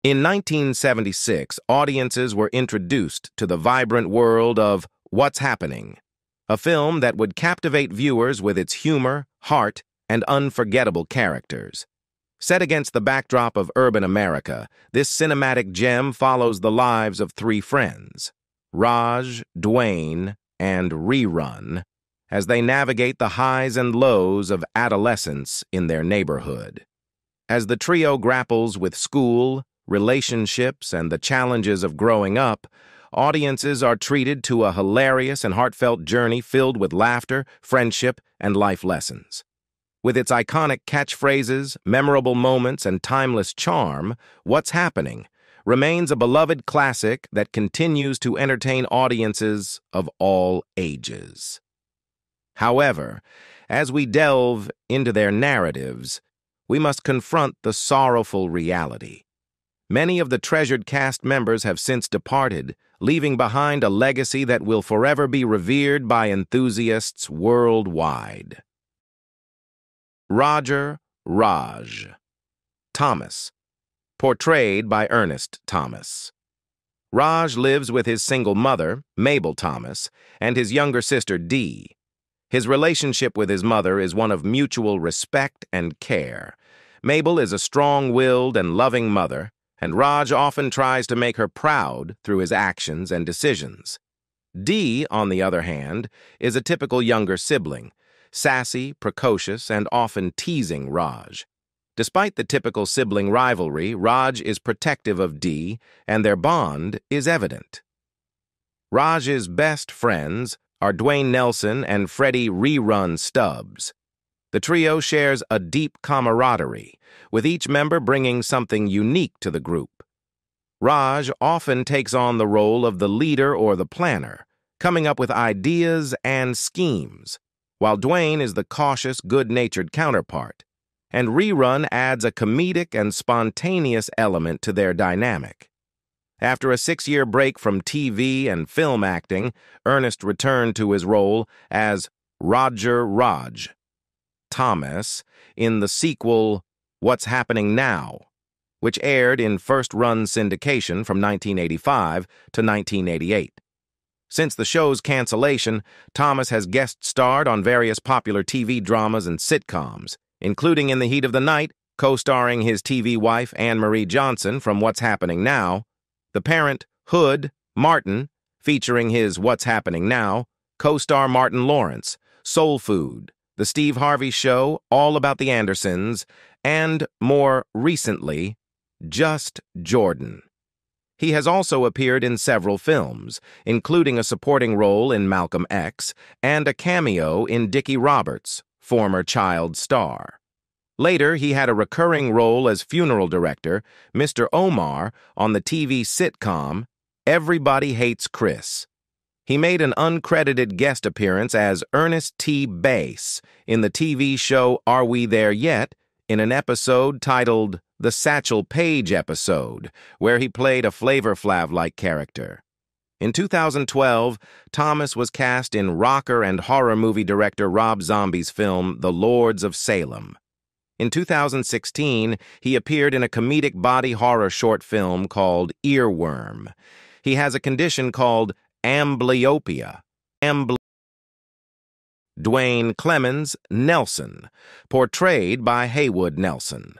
In 1976, audiences were introduced to the vibrant world of What's Happening, a film that would captivate viewers with its humor, heart, and unforgettable characters. Set against the backdrop of urban America, this cinematic gem follows the lives of three friends, Raj, Dwayne, and Rerun, as they navigate the highs and lows of adolescence in their neighborhood. As the trio grapples with school, relationships, and the challenges of growing up, audiences are treated to a hilarious and heartfelt journey filled with laughter, friendship, and life lessons. With its iconic catchphrases, memorable moments, and timeless charm, What's Happening remains a beloved classic that continues to entertain audiences of all ages. However, as we delve into their narratives, we must confront the sorrowful reality. Many of the treasured cast members have since departed, leaving behind a legacy that will forever be revered by enthusiasts worldwide. Roger Raj Thomas, portrayed by Ernest Thomas. Raj lives with his single mother, Mabel Thomas, and his younger sister, Dee. His relationship with his mother is one of mutual respect and care. Mabel is a strong-willed and loving mother, and Raj often tries to make her proud through his actions and decisions. Dee, on the other hand, is a typical younger sibling, sassy, precocious, and often teasing Raj. Despite the typical sibling rivalry, Raj is protective of Dee, and their bond is evident. Raj's best friends are Dwayne Nelson and Freddie Rerun Stubbs. The trio shares a deep camaraderie, with each member bringing something unique to the group. Raj often takes on the role of the leader or the planner, coming up with ideas and schemes, while Dwayne is the cautious, good-natured counterpart, and Rerun adds a comedic and spontaneous element to their dynamic. After a 6-year break from TV and film acting, Ernest returned to his role as Roger Raj Thomas in the sequel What's Happening Now, which aired in first-run syndication from 1985 to 1988. Since the show's cancellation, Thomas has guest-starred on various popular TV dramas and sitcoms, including In the Heat of the Night, co-starring his TV wife Anne-Marie Johnson from What's Happening Now, The Parent, Hood, Martin, featuring his What's Happening Now, co-star Martin Lawrence, Soul Food, The Steve Harvey Show, All About the Andersons, and, more recently, Just Jordan. He has also appeared in several films, including a supporting role in Malcolm X and a cameo in Dickie Roberts, former child star. Later, he had a recurring role as funeral director, Mr. Omar, on the TV sitcom Everybody Hates Chris. He made an uncredited guest appearance as Ernest T. Bass in the TV show Are We There Yet? In an episode titled The Satchel Paige Episode, where he played a Flavor Flav-like character. In 2012, Thomas was cast in rocker and horror movie director Rob Zombie's film The Lords of Salem. In 2016, he appeared in a comedic body horror short film called Earworm. He has a condition called amblyopia. Dwayne Clemens Nelson, portrayed by Haywood Nelson.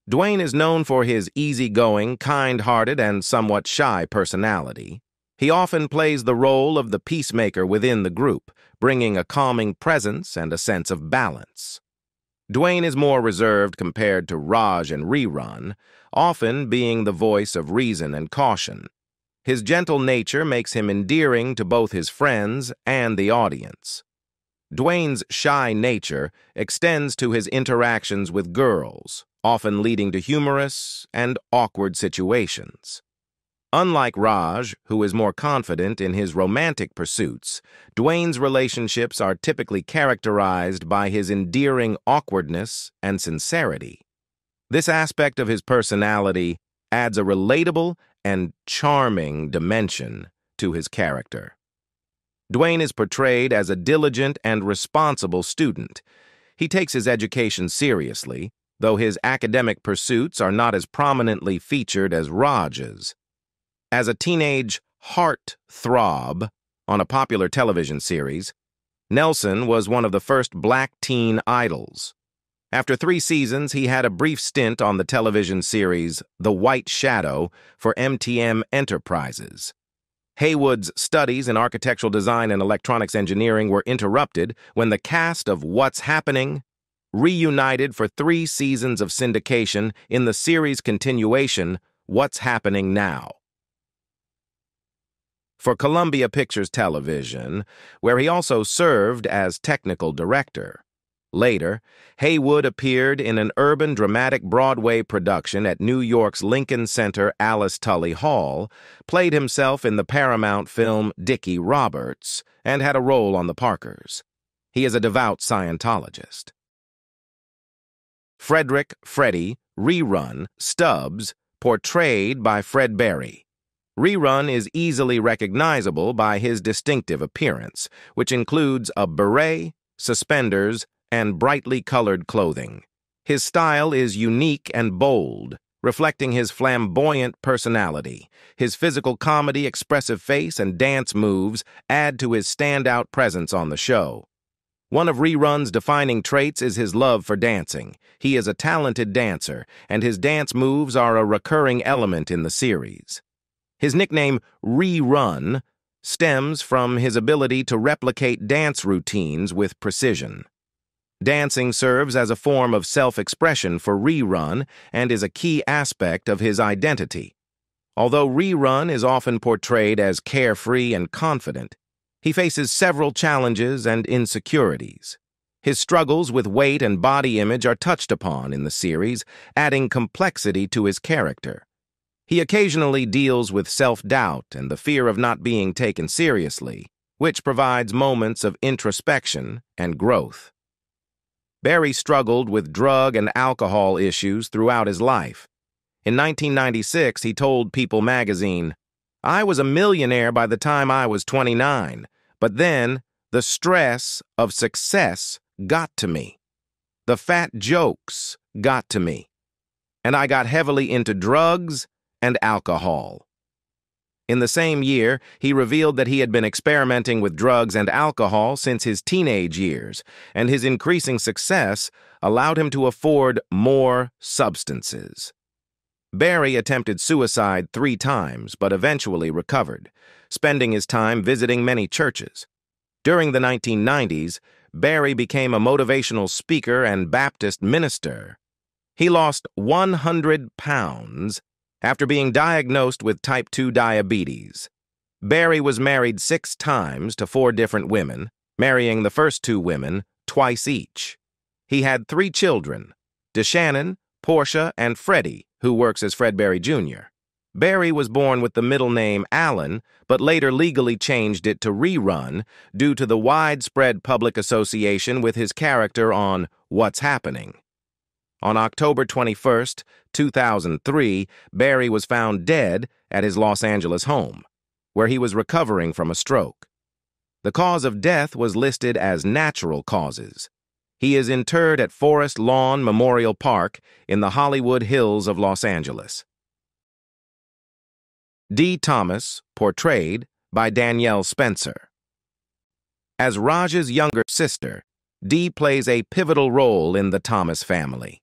Dwayne is known for his easygoing, kind-hearted, and somewhat shy personality. He often plays the role of the peacemaker within the group, bringing a calming presence and a sense of balance. Dwayne is more reserved compared to Raj and Rerun, often being the voice of reason and caution. His gentle nature makes him endearing to both his friends and the audience. Dwayne's shy nature extends to his interactions with girls, often leading to humorous and awkward situations. Unlike Raj, who is more confident in his romantic pursuits, Dwayne's relationships are typically characterized by his endearing awkwardness and sincerity. This aspect of his personality adds a relatable and charming dimension to his character. Dwayne is portrayed as a diligent and responsible student. He takes his education seriously, though his academic pursuits are not as prominently featured as Raj's. As a teenage heart throb on a popular television series, Nelson was one of the first black teen idols. After 3 seasons, he had a brief stint on the television series The White Shadow for MTM Enterprises. Haywood's studies in architectural design and electronics engineering were interrupted when the cast of What's Happening reunited for 3 seasons of syndication in the series continuation, What's Happening Now? For Columbia Pictures Television, where he also served as technical director. Later, Haywood appeared in an urban dramatic Broadway production at New York's Lincoln Center Alice Tully Hall, played himself in the Paramount film Dickie Roberts, and had a role on The Parkers. He is a devout Scientologist. Frederick Freddie Rerun Stubbs, portrayed by Fred Berry. Rerun is easily recognizable by his distinctive appearance, which includes a beret, suspenders, and brightly colored clothing. His style is unique and bold, reflecting his flamboyant personality. His physical comedy, expressive face, and dance moves add to his standout presence on the show. One of Rerun's defining traits is his love for dancing. He is a talented dancer, and his dance moves are a recurring element in the series. His nickname, Rerun, stems from his ability to replicate dance routines with precision. Dancing serves as a form of self-expression for Rerun and is a key aspect of his identity. Although Rerun is often portrayed as carefree and confident, he faces several challenges and insecurities. His struggles with weight and body image are touched upon in the series, adding complexity to his character. He occasionally deals with self-doubt and the fear of not being taken seriously, which provides moments of introspection and growth. Berry struggled with drug and alcohol issues throughout his life. In 1996, he told People magazine, "I was a millionaire by the time I was 29, but then the stress of success got to me. The fat jokes got to me, and I got heavily into drugs and alcohol." In the same year, he revealed that he had been experimenting with drugs and alcohol since his teenage years, and his increasing success allowed him to afford more substances. Berry attempted suicide 3 times, but eventually recovered, spending his time visiting many churches. During the 1990s, Berry became a motivational speaker and Baptist minister. He lost 100 pounds after being diagnosed with type 2 diabetes. Berry was married 6 times to 4 different women, marrying the first 2 women twice each. He had 3 children, DeShannon, Portia, and Freddie, who works as Fred Berry Jr. Berry was born with the middle name Allen, but later legally changed it to Rerun due to the widespread public association with his character on What's Happening. On October 21, 2003, Berry was found dead at his Los Angeles home, where he was recovering from a stroke. The cause of death was listed as natural causes. He is interred at Forest Lawn Memorial Park in the Hollywood Hills of Los Angeles. Dee Thomas, portrayed by Danielle Spencer. As Raj's younger sister, Dee plays a pivotal role in the Thomas family.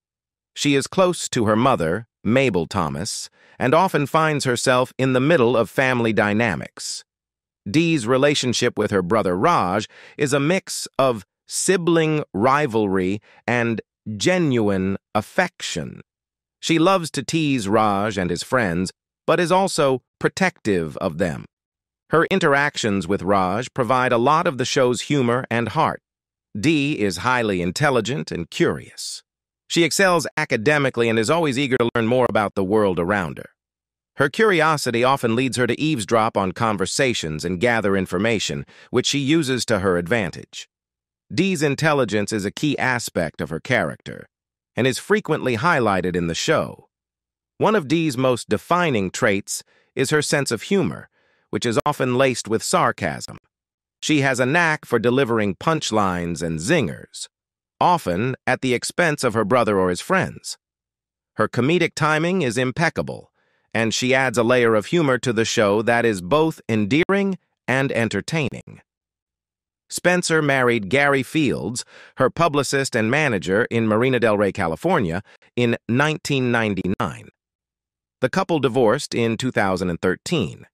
She is close to her mother, Mabel Thomas, and often finds herself in the middle of family dynamics. Dee's relationship with her brother Raj is a mix of sibling rivalry and genuine affection. She loves to tease Raj and his friends, but is also protective of them. Her interactions with Raj provide a lot of the show's humor and heart. Dee is highly intelligent and curious. She excels academically and is always eager to learn more about the world around her. Her curiosity often leads her to eavesdrop on conversations and gather information, which she uses to her advantage. Dee's intelligence is a key aspect of her character, and is frequently highlighted in the show. One of Dee's most defining traits is her sense of humor, which is often laced with sarcasm. She has a knack for delivering punchlines and zingers. often at the expense of her brother or his friends. Her comedic timing is impeccable, and she adds a layer of humor to the show that is both endearing and entertaining. Spencer married Gary Fields, her publicist and manager in Marina del Rey, California, in 1999. The couple divorced in 2013.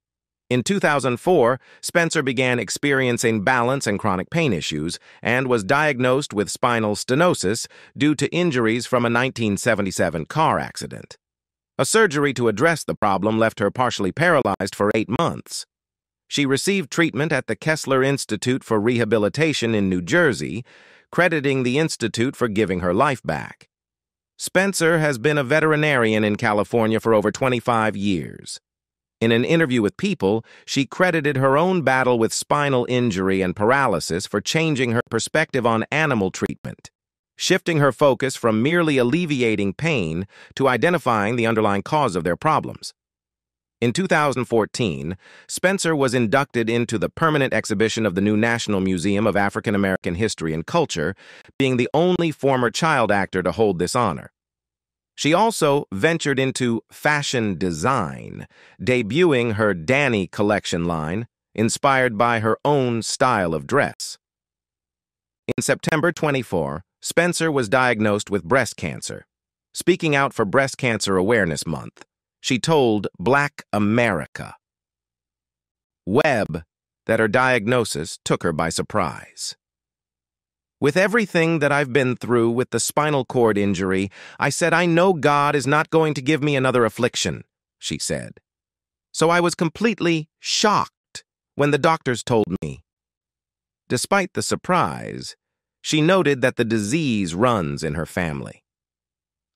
In 2004, Spencer began experiencing balance and chronic pain issues and was diagnosed with spinal stenosis due to injuries from a 1977 car accident. A surgery to address the problem left her partially paralyzed for 8 months. She received treatment at the Kessler Institute for Rehabilitation in New Jersey, crediting the institute for giving her life back. Spencer has been a veterinarian in California for over 25 years. In an interview with People, she credited her own battle with spinal injury and paralysis for changing her perspective on animal treatment, shifting her focus from merely alleviating pain to identifying the underlying cause of their problems. In 2014, Spencer was inducted into the permanent exhibition of the new National Museum of African American History and Culture, being the only former child actor to hold this honor. She also ventured into fashion design, debuting her Danny collection line, inspired by her own style of dress. In September 24, Spencer was diagnosed with breast cancer. Speaking out for Breast Cancer Awareness Month, she told Black America Web that her diagnosis took her by surprise. With everything that I've been through with the spinal cord injury, I said, I know God is not going to give me another affliction, she said. So I was completely shocked when the doctors told me. Despite the surprise, she noted that the disease runs in her family.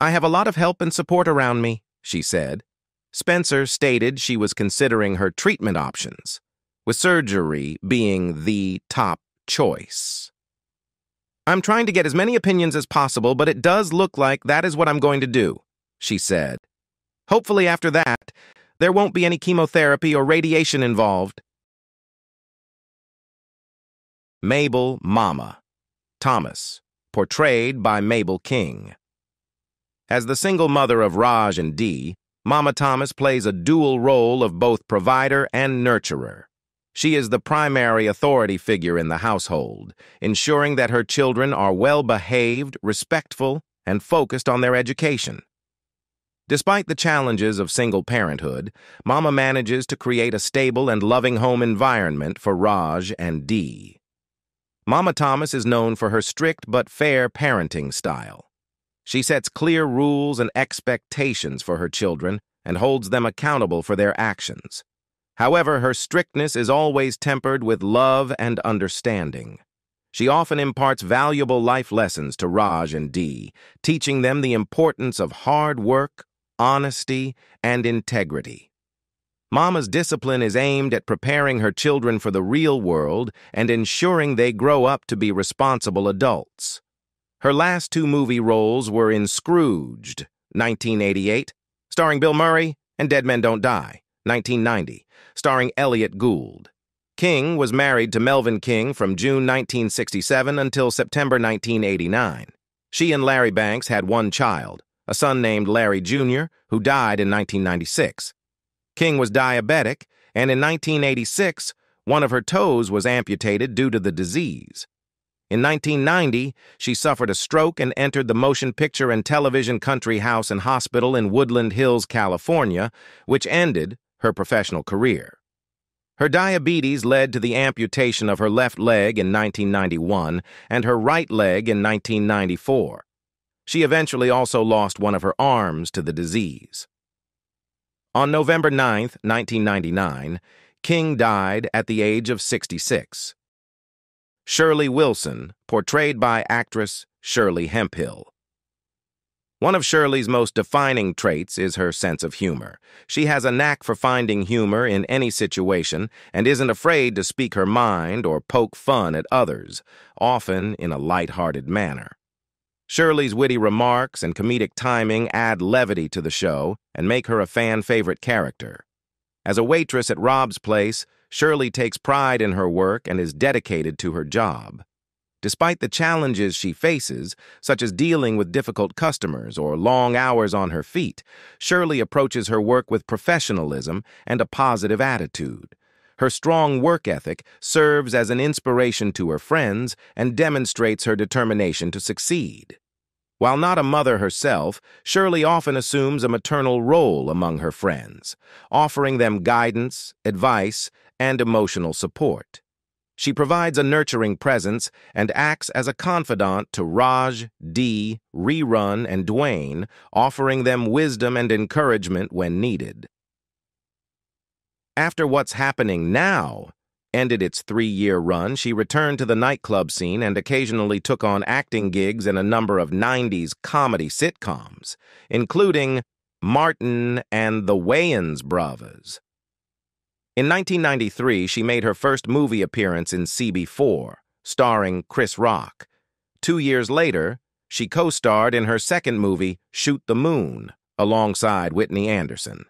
I have a lot of help and support around me, she said. Spencer stated she was considering her treatment options, with surgery being the top choice. I'm trying to get as many opinions as possible, but it does look like that is what I'm going to do, she said. Hopefully after that, there won't be any chemotherapy or radiation involved. Mabel Mama Thomas, portrayed by Mabel King. As the single mother of Raj and Dee, Mama Thomas plays a dual role of both provider and nurturer. She is the primary authority figure in the household, ensuring that her children are well-behaved, respectful, and focused on their education. Despite the challenges of single parenthood, Mama manages to create a stable and loving home environment for Raj and Dee. Mama Thomas is known for her strict but fair parenting style. She sets clear rules and expectations for her children and holds them accountable for their actions. However, her strictness is always tempered with love and understanding. She often imparts valuable life lessons to Raj and Dee, teaching them the importance of hard work, honesty, and integrity. Mama's discipline is aimed at preparing her children for the real world and ensuring they grow up to be responsible adults. Her last 2 movie roles were in Scrooged, 1988, starring Bill Murray, and Dead Men Don't Die, 1990, starring Elliot Gould. King was married to Melvin King from June 1967 until September 1989. She and Larry Banks had 1 child, a son named Larry Jr., who died in 1996. King was diabetic, and in 1986, one of her toes was amputated due to the disease. In 1990, she suffered a stroke and entered the motion picture and television country house and hospital in Woodland Hills, California, which ended her professional career. Her diabetes led to the amputation of her left leg in 1991 and her right leg in 1994. She eventually also lost one of her arms to the disease. On November 9, 1999, King died at the age of 66. Shirley Wilson, portrayed by actress Shirley Hemphill. One of Shirley's most defining traits is her sense of humor. She has a knack for finding humor in any situation and isn't afraid to speak her mind or poke fun at others, often in a light-hearted manner. Shirley's witty remarks and comedic timing add levity to the show and make her a fan-favorite character. As a waitress at Rob's Place, Shirley takes pride in her work and is dedicated to her job. Despite the challenges she faces, such as dealing with difficult customers or long hours on her feet, Shirley approaches her work with professionalism and a positive attitude. Her strong work ethic serves as an inspiration to her friends and demonstrates her determination to succeed. While not a mother herself, Shirley often assumes a maternal role among her friends, offering them guidance, advice, and emotional support. She provides a nurturing presence and acts as a confidant to Raj, Dee, Rerun, and Dwayne, offering them wisdom and encouragement when needed. After What's Happening Now ended its 3-year run, she returned to the nightclub scene and occasionally took on acting gigs in a number of 90s comedy sitcoms, including Martin and the Wayans Brothers. In 1993, she made her first movie appearance in CB4, starring Chris Rock. 2 years later, she co-starred in her second movie, Shoot the Moon, alongside Whitney Anderson.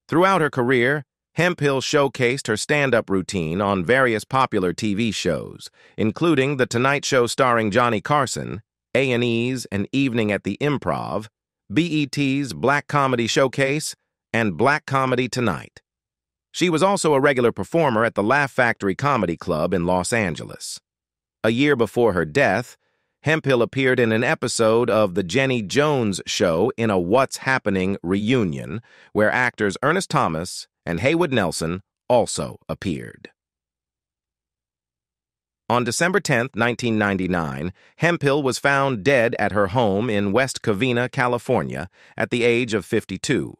Throughout her career, Hemphill showcased her stand-up routine on various popular TV shows, including The Tonight Show starring Johnny Carson, A&E's An Evening at the Improv, BET's Black Comedy Showcase, and Black Comedy Tonight. She was also a regular performer at the Laugh Factory Comedy Club in Los Angeles. A year before her death, Hemphill appeared in an episode of The Jenny Jones Show in a What's Happening reunion, where actors Ernest Thomas and Haywood Nelson also appeared. On December 10, 1999, Hemphill was found dead at her home in West Covina, California, at the age of 52.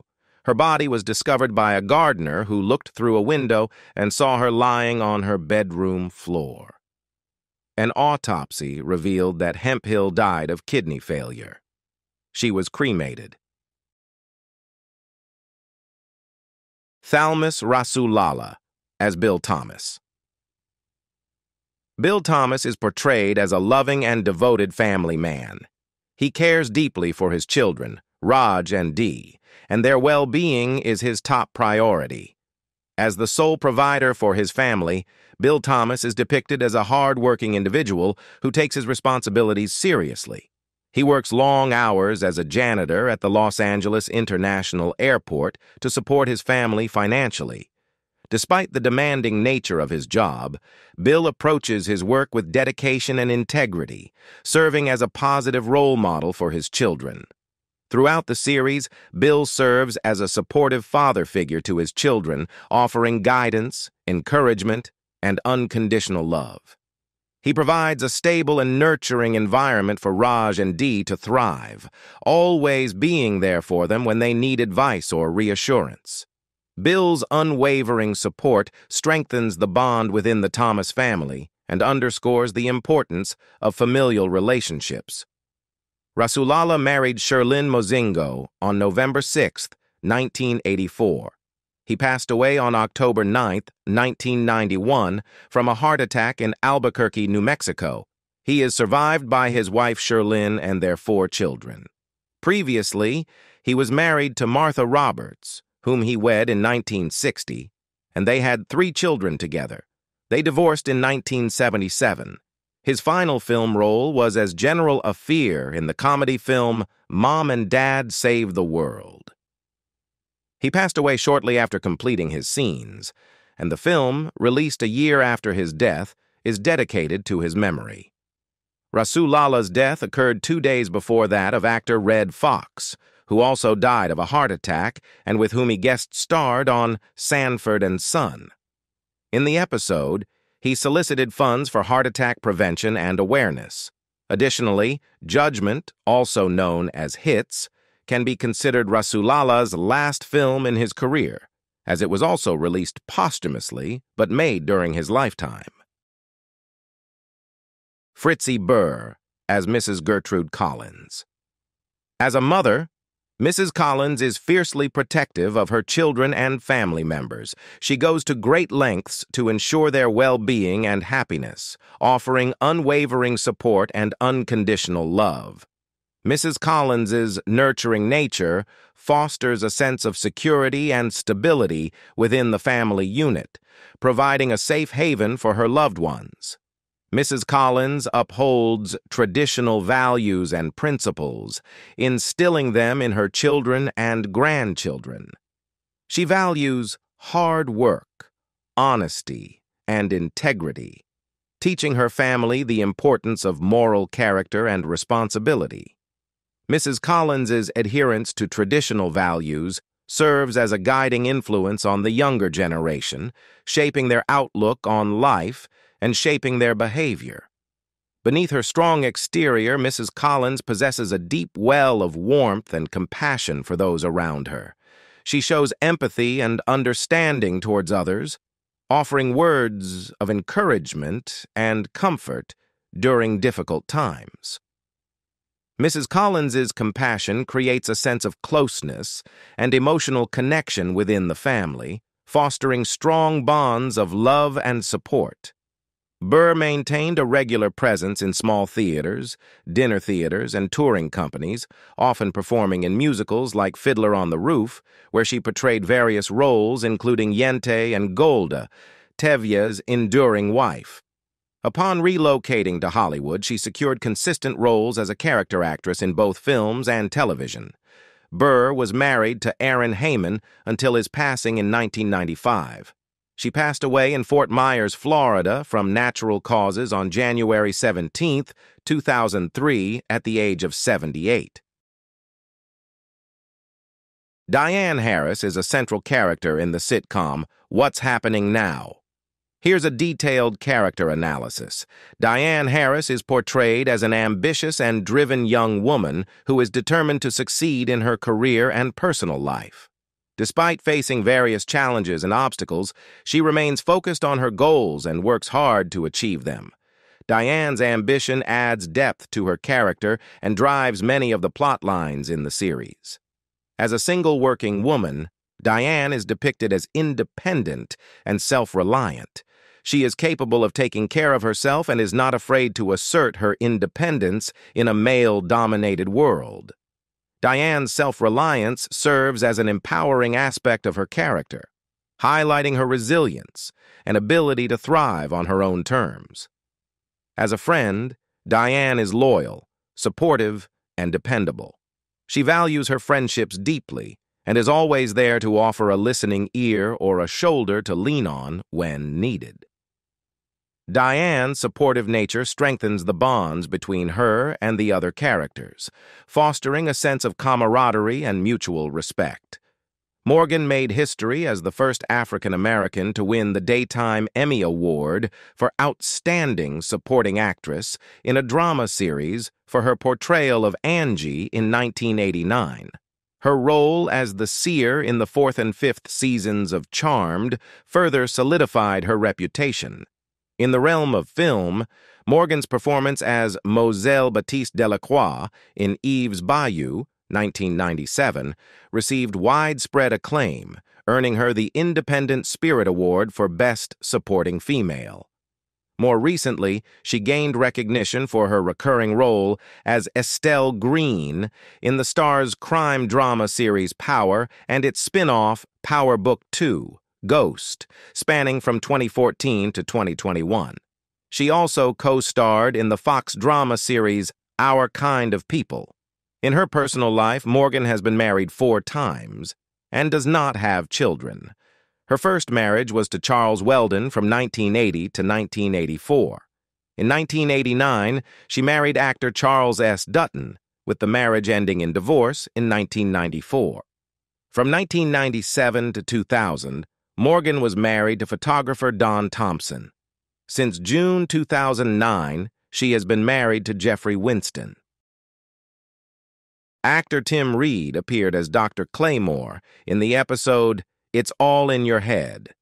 Her body was discovered by a gardener who looked through a window and saw her lying on her bedroom floor. An autopsy revealed that Hemphill died of kidney failure. She was cremated. Thalmus Rasulala as Bill Thomas. Bill Thomas is portrayed as a loving and devoted family man. He cares deeply for his children, Raj and Dee, and their well-being is his top priority. As the sole provider for his family, Bill Thomas is depicted as a hard-working individual who takes his responsibilities seriously. He works long hours as a janitor at the Los Angeles International Airport to support his family financially. Despite the demanding nature of his job, Bill approaches his work with dedication and integrity, serving as a positive role model for his children. Throughout the series, Bill serves as a supportive father figure to his children, offering guidance, encouragement, and unconditional love. He provides a stable and nurturing environment for Raj and Dee to thrive, always being there for them when they need advice or reassurance. Bill's unwavering support strengthens the bond within the Thomas family and underscores the importance of familial relationships. Rasulala married Sherlyn Mozingo on November 6, 1984. He passed away on October 9, 1991, from a heart attack in Albuquerque, New Mexico. He is survived by his wife Sherlyn and their 4 children. Previously, he was married to Martha Roberts, whom he wed in 1960, and they had 3 children together. They divorced in 1977. His final film role was as General Afeer in the comedy film Mom and Dad Save the World. He passed away shortly after completing his scenes, and the film, released a year after his death, is dedicated to his memory. Rasulala's death occurred 2 days before that of actor Redd Foxx, who also died of a heart attack and with whom he guest-starred on Sanford and Son. In the episode, he solicited funds for heart attack prevention and awareness. Additionally, Judgment, also known as Hits, can be considered Rasulala's last film in his career, as it was also released posthumously but made during his lifetime. Fritzi Burr as Mrs. Gertrude Collins. As a mother, Mrs. Collins is fiercely protective of her children and family members. She goes to great lengths to ensure their well-being and happiness, offering unwavering support and unconditional love. Mrs. Collins's nurturing nature fosters a sense of security and stability within the family unit, providing a safe haven for her loved ones. Mrs. Collins upholds traditional values and principles, instilling them in her children and grandchildren. She values hard work, honesty, and integrity, teaching her family the importance of moral character and responsibility. Mrs. Collins's adherence to traditional values serves as a guiding influence on the younger generation, shaping their outlook on life and shaping their behavior. Beneath her strong exterior, Mrs. Collins possesses a deep well of warmth and compassion for those around her. She shows empathy and understanding towards others, offering words of encouragement and comfort during difficult times. Mrs. Collins's compassion creates a sense of closeness and emotional connection within the family, fostering strong bonds of love and support. Burr maintained a regular presence in small theaters, dinner theaters, and touring companies, often performing in musicals like Fiddler on the Roof, where she portrayed various roles including Yente and Golda, Tevye's enduring wife. Upon relocating to Hollywood, she secured consistent roles as a character actress in both films and television. Burr was married to Aaron Heyman until his passing in 1995. She passed away in Fort Myers, Florida, from natural causes on January 17, 2003, at the age of 78. Diane Harris is a central character in the sitcom What's Happening Now? Here's a detailed character analysis. Diane Harris is portrayed as an ambitious and driven young woman who is determined to succeed in her career and personal life. Despite facing various challenges and obstacles, she remains focused on her goals and works hard to achieve them. Diane's ambition adds depth to her character and drives many of the plot lines in the series. As a single working woman, Diane is depicted as independent and self-reliant. She is capable of taking care of herself and is not afraid to assert her independence in a male-dominated world. Diane's self-reliance serves as an empowering aspect of her character, highlighting her resilience and ability to thrive on her own terms. As a friend, Diane is loyal, supportive, and dependable. She values her friendships deeply and is always there to offer a listening ear or a shoulder to lean on when needed. Diane's supportive nature strengthens the bonds between her and the other characters, fostering a sense of camaraderie and mutual respect. Morgan made history as the first African American to win the Daytime Emmy Award for Outstanding Supporting Actress in a drama series for her portrayal of Angie in 1989. Her role as the seer in the 4th and 5th seasons of Charmed further solidified her reputation. In the realm of film, Morgan's performance as Moselle Baptiste Delacroix in Eve's Bayou, 1997, received widespread acclaim, earning her the Independent Spirit Award for Best Supporting Female. More recently, she gained recognition for her recurring role as Estelle Green in the Star's crime drama series Power and its spin-off Power Book 2, Ghost, spanning from 2014 to 2021. She also co-starred in the Fox drama series Our Kind of People. In her personal life, Morgan has been married 4 times and does not have children. Her first marriage was to Charles Weldon from 1980 to 1984. In 1989, she married actor Charles S. Dutton, with the marriage ending in divorce in 1994. From 1997 to 2000, Morgan was married to photographer Don Thompson. Since June 2009, she has been married to Jeffrey Winston. Actor Tim Reed appeared as Dr. Claymore in the episode It's All in Your Head.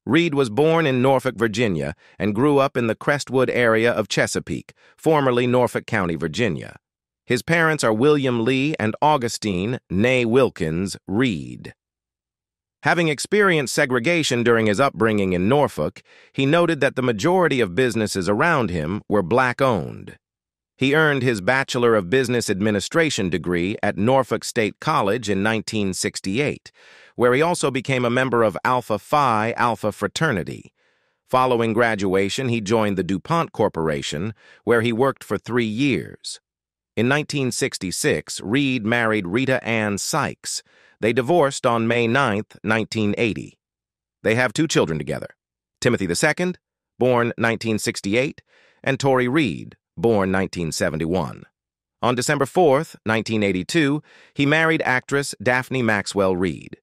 Reed was born in Norfolk, Virginia, and grew up in the Crestwood area of Chesapeake, formerly Norfolk County, Virginia. His parents are William Lee and Augustine, née Wilkins, Reed. Having experienced segregation during his upbringing in Norfolk, he noted that the majority of businesses around him were Black-owned. He earned his Bachelor of Business Administration degree at Norfolk State College in 1968, where he also became a member of Alpha Phi Alpha fraternity. Following graduation, he joined the DuPont Corporation, where he worked for 3 years. In 1966, Reed married Rita Ann Sykes. They divorced on May 9, 1980. They have 2 children together, Timothy II, born 1968, and Tori Reed, born 1971. On December 4, 1982, he married actress Daphne Maxwell Reed.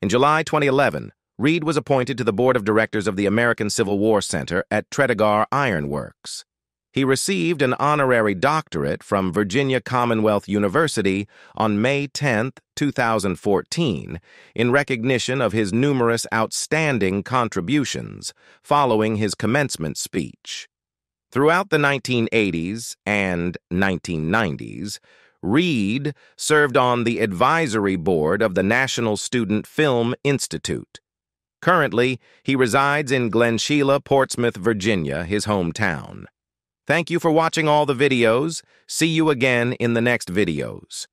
In July 2011, Reed was appointed to the board of directors of the American Civil War Center at Tredegar Iron Works. He received an honorary doctorate from Virginia Commonwealth University on May 10, 2014, in recognition of his numerous outstanding contributions following his commencement speech. Throughout the 1980s and 1990s, Reed served on the advisory board of the National Student Film Institute. Currently, he resides in Glen Sheila, Portsmouth, Virginia, his hometown. Thank you for watching all the videos. See you again in the next videos.